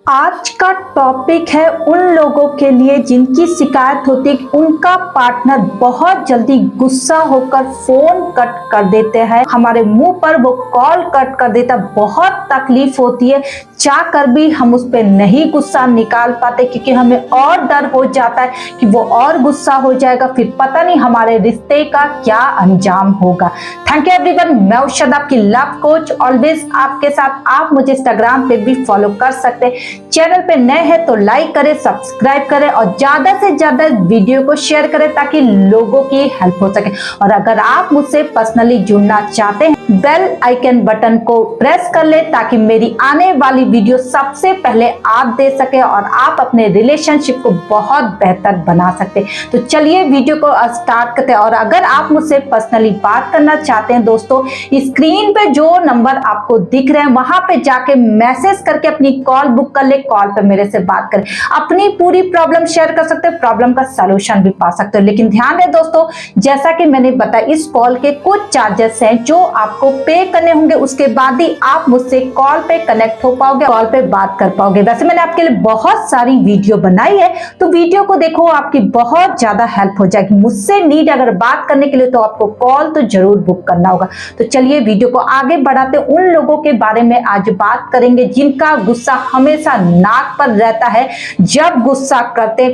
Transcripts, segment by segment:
आज का टॉपिक है उन लोगों के लिए जिनकी शिकायत होती है कि उनका पार्टनर बहुत जल्दी गुस्सा होकर फोन कट कर देते हैं, हमारे मुंह पर वो कॉल कट कर देता है। बहुत तकलीफ होती है, चाह कर भी हम उस पर नहीं गुस्सा निकाल पाते क्योंकि हमें और डर हो जाता है कि वो और गुस्सा हो जाएगा, फिर पता नहीं हमारे रिश्ते का क्या अंजाम होगा। थैंक यू एवरीवन, मैं उर्शद आपकी लव कोच, ऑलवेज आपके साथ। आप मुझे इंस्टाग्राम पे भी फॉलो कर सकते हैं। चैनल पे नए हैं तो लाइक करें, सब्सक्राइब करें और ज्यादा से ज्यादा वीडियो को शेयर करें ताकि लोगों की हेल्प हो सके। और अगर आप मुझसे पर्सनली जुड़ना चाहते हैं, बेल आइकन बटन को प्रेस कर ले ताकि मेरी आने वाली वीडियो सबसे पहले आप दे सके और आप अपने रिलेशनशिप को बहुत बेहतर बना सकते। तो चलिए वीडियो को स्टार्ट करते हैं। और अगर आप मुझसे पर्सनली बात करना चाहते हैं दोस्तों, स्क्रीन पे जो नंबर आपको दिख रहे हैं वहां पे जाके मैसेज करके अपनी कॉल बुक कर ले। कॉल पे मेरे से बात करें, अपनी पूरी प्रॉब्लम शेयर कर सकते हैं, प्रॉब्लम का सलूशन भी पा सकते हो। लेकिन ध्यान रहे दोस्तों, जैसा कि मैंने बताया, इस कॉल के कुछ चार्जेस हैं जो आपको पे करने होंगे, उसके बाद ही आप मुझसे कॉल पे कनेक्ट हो पाओगे, कॉल पे बात कर पाओगे। वैसे मैंने आपके लिए बहुत सारी वीडियो बनाई है, तो वीडियो को देखो, आपकी बहुत ज्यादा हेल्प हो जाएगी। मुझसे नीड अगर बात करने के लिए तो आपको कॉल तो जरूर बुक करना होगा। तो चलिए वीडियो को आगे बढ़ाते, उन लोगों के बारे में आज बात करेंगे जिनका गुस्सा हमेशा नाक पर रहता है। जब गुस्सा करते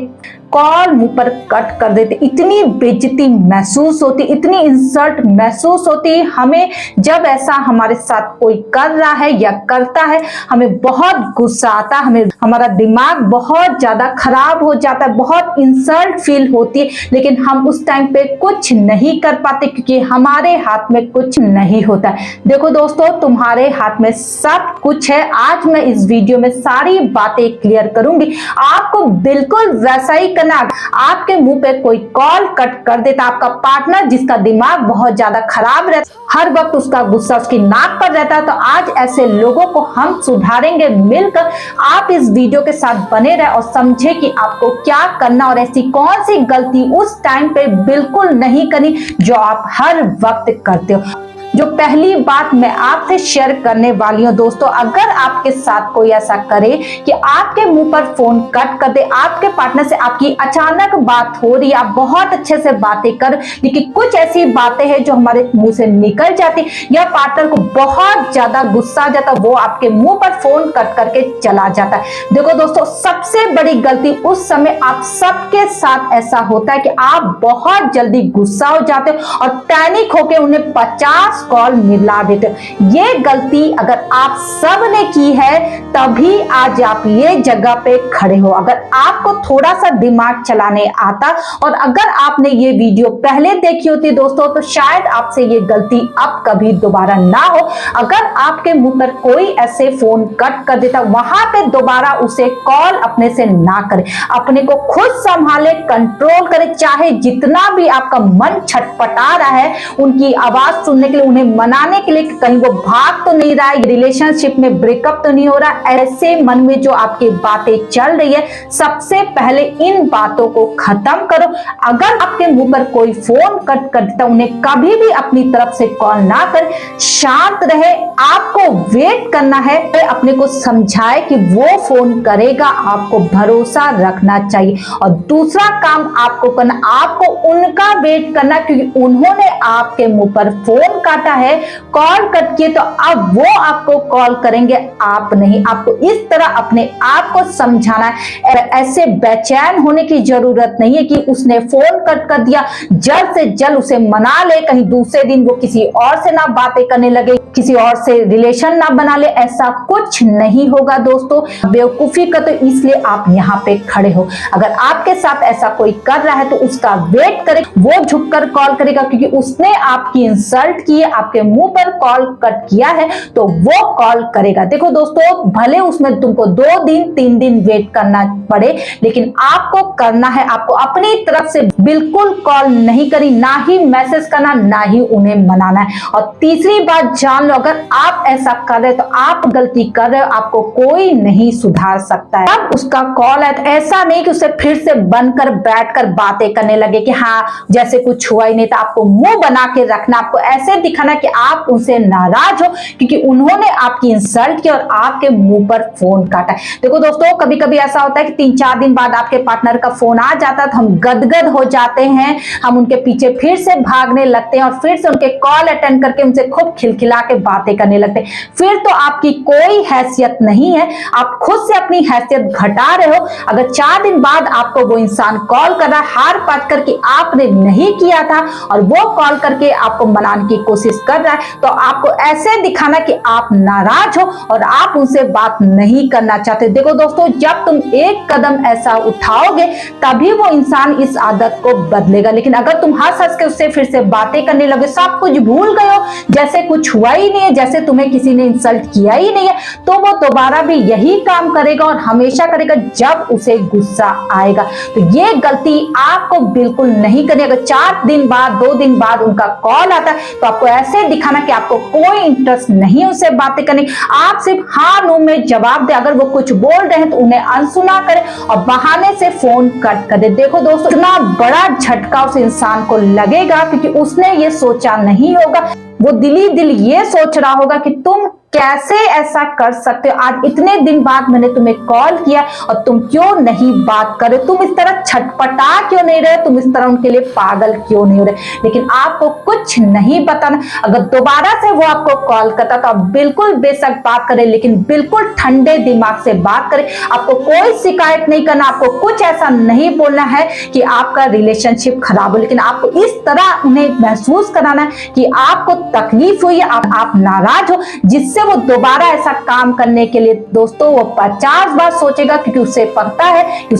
कॉल मुंह पर कट कर देते, इतनी बेइज्जती महसूस होती, इतनी इंसल्ट महसूस होती हमें। जब ऐसा हमारे साथ कोई कर रहा है या करता है, हमें बहुत गुस्सा आता है, हमें हमारा दिमाग बहुत ज्यादा खराब हो जाता है, बहुत इंसल्ट फील होती है। लेकिन हम उस टाइम पे कुछ नहीं कर पाते क्योंकि हमारे हाथ में कुछ नहीं होता है। देखो दोस्तों, तुम्हारे हाथ में सब कुछ है। आज मैं इस वीडियो में सारी बातें क्लियर करूंगी। आपको बिल्कुल वैसा ही आपके मुंह पे कोई कॉल कट कर देता, आपका पार्टनर जिसका दिमाग बहुत ज्यादा खराब रहता, हर वक्त उसका गुस्सा उसकी नाक पर रहता है, तो आज ऐसे लोगों को हम सुधारेंगे मिलकर। आप इस वीडियो के साथ बने रहे और समझे कि आपको क्या करना और ऐसी कौन सी गलती उस टाइम पे बिल्कुल नहीं करनी जो आप हर वक्त करते हो। जो पहली बात मैं आपसे शेयर करने वाली हूँ दोस्तों, अगर आपके साथ कोई ऐसा करे कि आपके मुंह पर फोन कट कर दे, आपके पार्टनर से आपकी अचानक बात हो रही है, आप बहुत अच्छे से बातें कर, लेकिन कुछ ऐसी बातें हैं जो हमारे मुंह से निकल जाती, या पार्टनर को बहुत ज्यादा गुस्सा आ जाता, वो आपके मुंह पर फोन कट करके चला जाता है। देखो दोस्तों, सबसे बड़ी गलती उस समय आप सबके साथ ऐसा होता है कि आप बहुत जल्दी गुस्सा हो जाते हो और पैनिक होकर उन्हें 50 कॉल मिला देते हो। ये गलती अगर आप सब ने की है तभी आज आप ये जगह पे खड़े हो। अगर आपको थोड़ा सा दिमाग चलाने आता और अगर आपने ये वीडियो पहले देखी होती दोस्तों, तो शायद आपसे ये गलती अब कभी दोबारा ना हो। अगर आपके मुंह पर कोई ऐसे फोन कट कर देता, वहां पे दोबारा उसे कॉल अपने से ना करे, अपने को खुद संभाले, कंट्रोल करे। चाहे जितना भी आपका मन छटपटा रहा है उनकी आवाज सुनने के लिए, उन्हें मनाने के लिए, कहीं वो भाग तो नहीं रहा है, रिलेशनशिप में ब्रेकअप तो नहीं हो रहा, ऐसे मन में जो आपकी बातें चल रही है, सबसे पहले इन बातों को खत्म करो। अगर आपके मुंह पर कोई फोन कट कर देता, उन्हें कभी भी अपनी तरफ से कॉल ना कर, शांत रहे। आपको वेट करना है, अपने को समझाए कि वो फोन करेगा, आपको भरोसा रखना चाहिए। और दूसरा काम आपको करना, आपको उनका वेट करना, क्योंकि उन्होंने आपके मुंह पर फोन काटा है, कॉल कट किए, तो अब वो आपको कॉल करेंगे, आप नहीं। आपको इस तरह अपने आप को समझाना है। ऐसे बेचैन होने की जरूरत नहीं है कि उसने फोन कट कर दिया, जल्द से जल्द उसे मना ले, कहीं दूसरे दिन वो किसी और से ना बातें करने लगे, किसी और से रिलेशन ना बना ले। ऐसा कुछ नहीं होगा दोस्तों, बेवकूफी का तो इसलिए आप यहाँ पे खड़े हो। अगर आपके साथ ऐसा कोई कर रहा है तो उसका वेट करें, वो झुककर कॉल करेगा क्योंकि उसने आपकी इंसल्ट की है, आपके मुंह पर कॉल कट किया है, तो वो कॉल करेगा। देखो दोस्तों, भले उसमें तुमको 2 दिन 3 दिन वेट करना पड़े, लेकिन आपको करना है। आपको अपनी तरफ से बिल्कुल कॉल नहीं करी, ना ही मैसेज करना, ना ही उन्हें मनाना है। और तीसरी बात जान लो, अगर आप ऐसा कर रहे हो तो आप गलती कर रहे हो, आपको कोई नहीं सुधार सकता है। अब उसका कॉल है तो ऐसा नहीं कि उसे फिर से बनकर बैठकर बातें करने लगे कि हाँ जैसे कुछ हुआ ही नहीं था। आपको मुंह बना के रखना, आपको ऐसे दिखाई दिखाना कि आप उनसे नाराज हो क्योंकि उन्होंने आपकी इंसल्ट की और आपके मुंह पर फोन काटा। देखो दोस्तों, कभी कभी ऐसा होता है कि 3-4 दिन बाद आपके पार्टनर का फोन आ जाता है तो हम गदगद हो जाते हैं, हम उनके पीछे फिर से भागने लगते हैं और फिर से उनके कॉल अटेंड करके उनसे खूब खिलखिला के बातें करने लगते हैं। फिर तो आपकी कोई हैसियत नहीं है, आप खुद से अपनी हैसियत घटा रहे हो। अगर 4 दिन बाद आपको वो इंसान कॉल कर रहा है हार पाट कर कि आपने नहीं किया था और वो कॉल करके आपको मनाने की कोशिश कर रहा है, तो आपको ऐसे दिखाना कि आप नाराज हो और आप उनसे बात नहीं करना चाहते। देखो दोस्तों, जब तुम एक कदम ऐसा उठाओगे तभी वो इंसान इस आदत को बदलेगा, लेकिन अगर तुम हंस हंस के उससे फिर से बातें करने लगे, सब कुछ भूल गए हो, जैसे कुछ हुआ ही नहीं है, जैसे तुम्हें किसी ने इंसल्ट किया ही नहीं है, तो वो दोबारा भी यही काम करेगा और हमेशा करेगा जब उसे गुस्सा आएगा। तो ये गलती आपको बिल्कुल नहीं करनी। अगर 4 दिन बाद 2 दिन बाद उनका कॉल आता है तो आपको ऐसे दिखाना कि आपको कोई इंटरेस्ट नहीं उससे बातें करनी, आप सिर्फ हाँ नो में जवाब दे। अगर वो कुछ बोल रहे हैं तो उन्हें अनसुना करें और बहाने से फोन कट कर दे। देखो दोस्तों, इतना बड़ा झटका उस इंसान को लगेगा क्योंकि उसने ये सोचा नहीं होगा, वो दिली दिल ये सोच रहा होगा कि तुम कैसे ऐसा कर सकते हो, आज इतने दिन बाद मैंने तुम्हें कॉल किया और तुम क्यों नहीं बात कर रहे, तुम इस तरह छटपटा क्यों नहीं रहे, तुम इस तरह उनके लिए पागल क्यों नहीं हो रहे। लेकिन आपको कुछ नहीं बताना। अगर दोबारा से वो आपको कॉल करता तो आप बिल्कुल बेशक बात करें, लेकिन बिल्कुल ठंडे दिमाग से बात करें। आपको कोई शिकायत नहीं करना, आपको कुछ ऐसा नहीं बोलना है कि आपका रिलेशनशिप खराब हो, लेकिन आपको इस तरह उन्हें महसूस कराना है कि आपको तकलीफ हुई है, आप नाराज हो, जिससे वो दोबारा ऐसा काम करने के लिए दोस्तों वो 50 बार सोचेगा, क्योंकि उसे पता है कि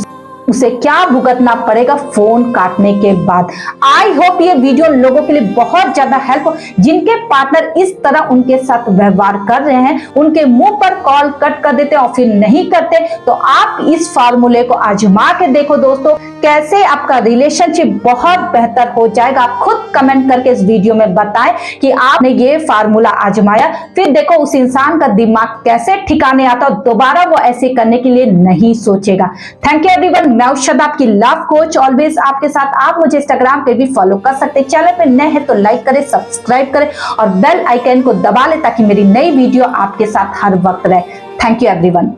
उसे क्या भुगतना पड़ेगा फोन काटने के बाद। आई होप ये वीडियो लोगों के लिए बहुत ज्यादा हेल्प हो, जिनके पार्टनर इस तरह उनके साथ व्यवहार कर रहे हैं, उनके मुंह पर कॉल कट कर देते और फिर नहीं करते। तो आप इस फार्मूले को आजमा के देखो दोस्तों, कैसे आपका रिलेशनशिप बहुत बेहतर हो जाएगा। आप खुद कमेंट करके इस वीडियो में बताएं कि आपने ये फार्मूला आजमाया, फिर देखो उस इंसान का दिमाग कैसे ठिकाने आता और दोबारा वो ऐसे करने के लिए नहीं सोचेगा। थैंक यू एवरीवन, मैं उषा आपकी लव कोच, ऑलवेज आपके साथ। आप मुझे इंस्टाग्राम पे भी फॉलो कर सकते हैं। चैनल पे नए हैं तो लाइक करें, सब्सक्राइब करें और बेल आइकन को दबा लें ताकि मेरी नई वीडियो आपके साथ हर वक्त रहे। Thank you everyone.